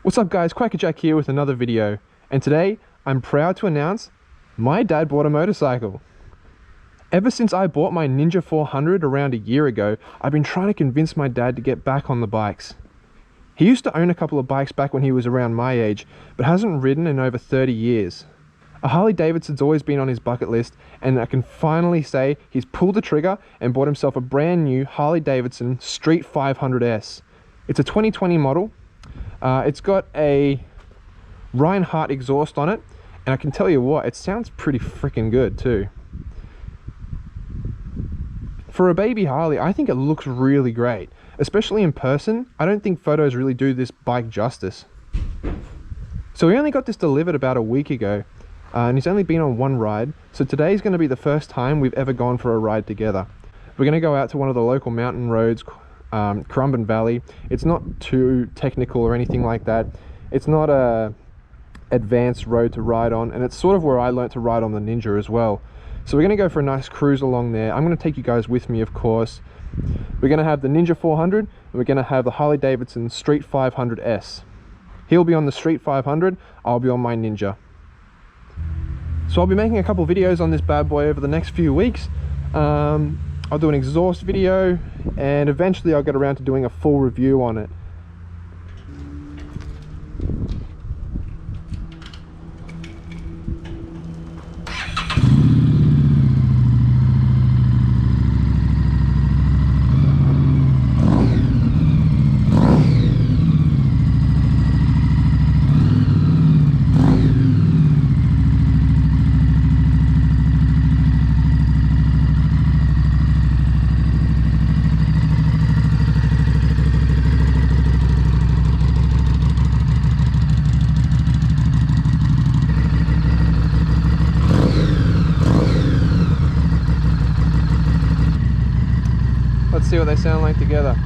What's up guys, Quackerjack here with another video, and today I'm proud to announce my dad bought a motorcycle. Ever since I bought my Ninja 400 around a year ago, I've been trying to convince my dad to get back on the bikes. He used to own a couple of bikes back when he was around my age, but hasn't ridden in over 30 years. A Harley Davidson's always been on his bucket list, and I can finally say he's pulled the trigger and bought himself a brand new Harley Davidson Street 500S. It's a 2020 model. It's got a Reinhardt exhaust on it, and I can tell you what, it sounds pretty freaking good too. For a baby Harley, I think it looks really great, especially in person. I don't think photos really do this bike justice. So we only got this delivered about a week ago, and he's only been on one ride, so today's going to be the first time we've ever gone for a ride together. We're going to go out to one of the local mountain roads, Currumbin Valley. It's not too technical or anything like that. It's not a advanced road to ride on, and it's sort of where I learnt to ride on the Ninja as well. So we're going to go for a nice cruise along there. I'm going to take you guys with me, of course. We're going to have the Ninja 400, and we're going to have the Harley Davidson Street 500S. He'll be on the Street 500, I'll be on my Ninja. So I'll be making a couple videos on this bad boy over the next few weeks. I'll do an exhaust video, and eventually I'll get around to doing a full review on it. Let's see what they sound like together.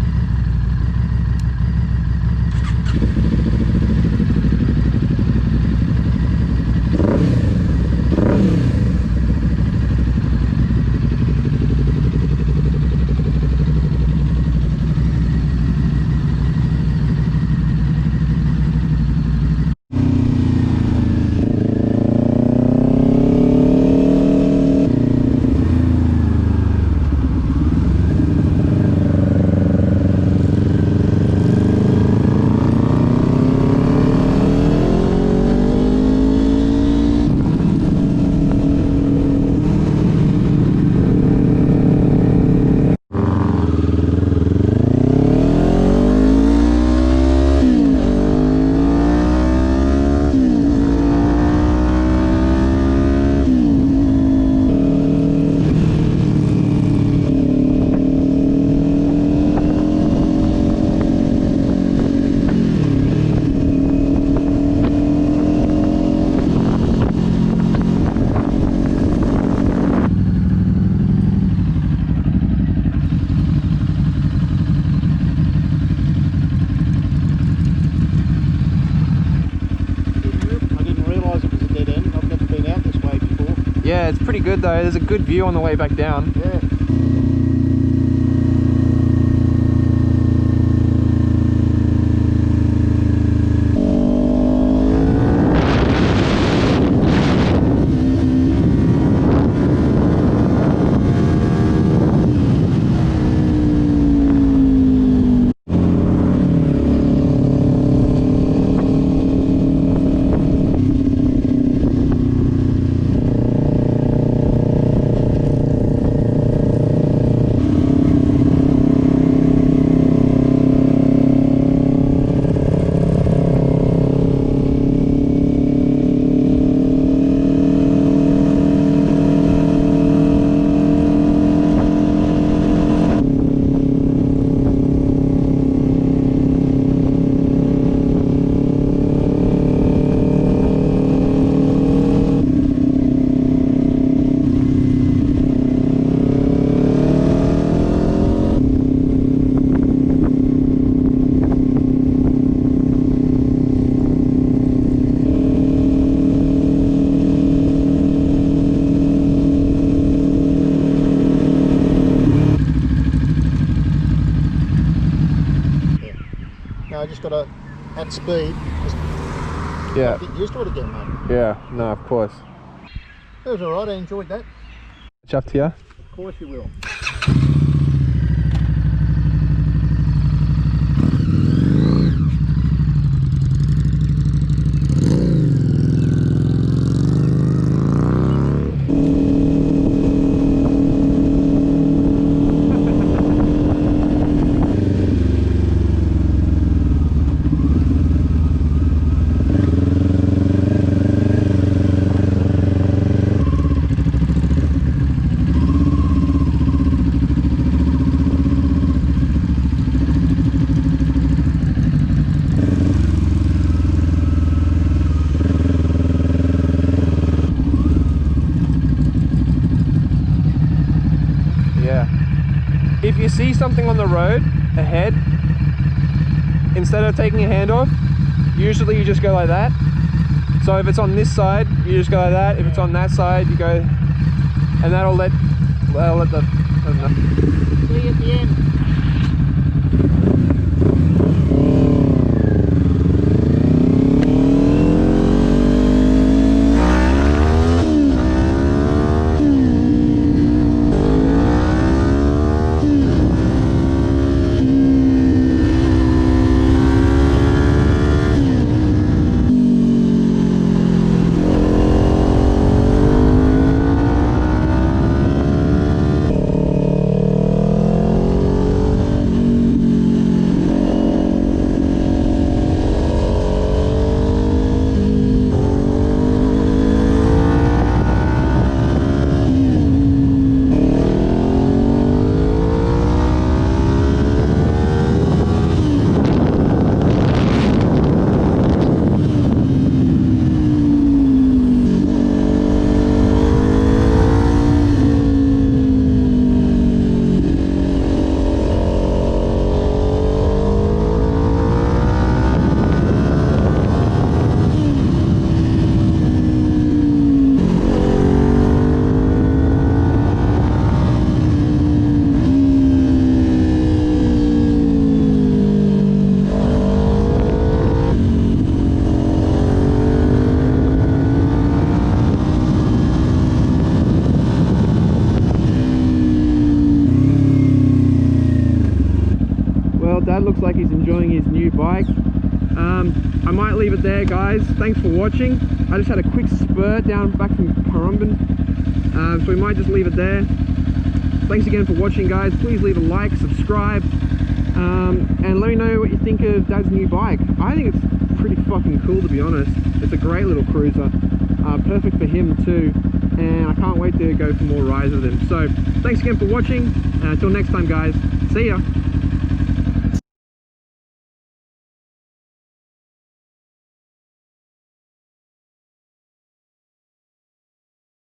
Yeah, it's pretty good though. There's a good view on the way back down. Yeah. that speed, just Yeah. get used to it again, mate. Yeah, no, of course. It was alright, I enjoyed that. It's up to you. Of course you will. If you see something on the road ahead, instead of taking your hand off, usually you just go like that. So if it's on this side, you just go like that. If it's on that side, you go, and that'll let the... See you at the end. Dad looks like he's enjoying his new bike. I might leave it there, guys. Thanks for watching. I just had a quick spurt down back from Currumbin, so we might just leave it there. Thanks again for watching, guys. Please leave a like, subscribe, and let me know what you think of Dad's new bike. I think it's pretty fucking cool, to be honest. It's a great little cruiser, perfect for him too, and I can't wait to go for more rides with him. So thanks again for watching, and until next time, guys, see ya.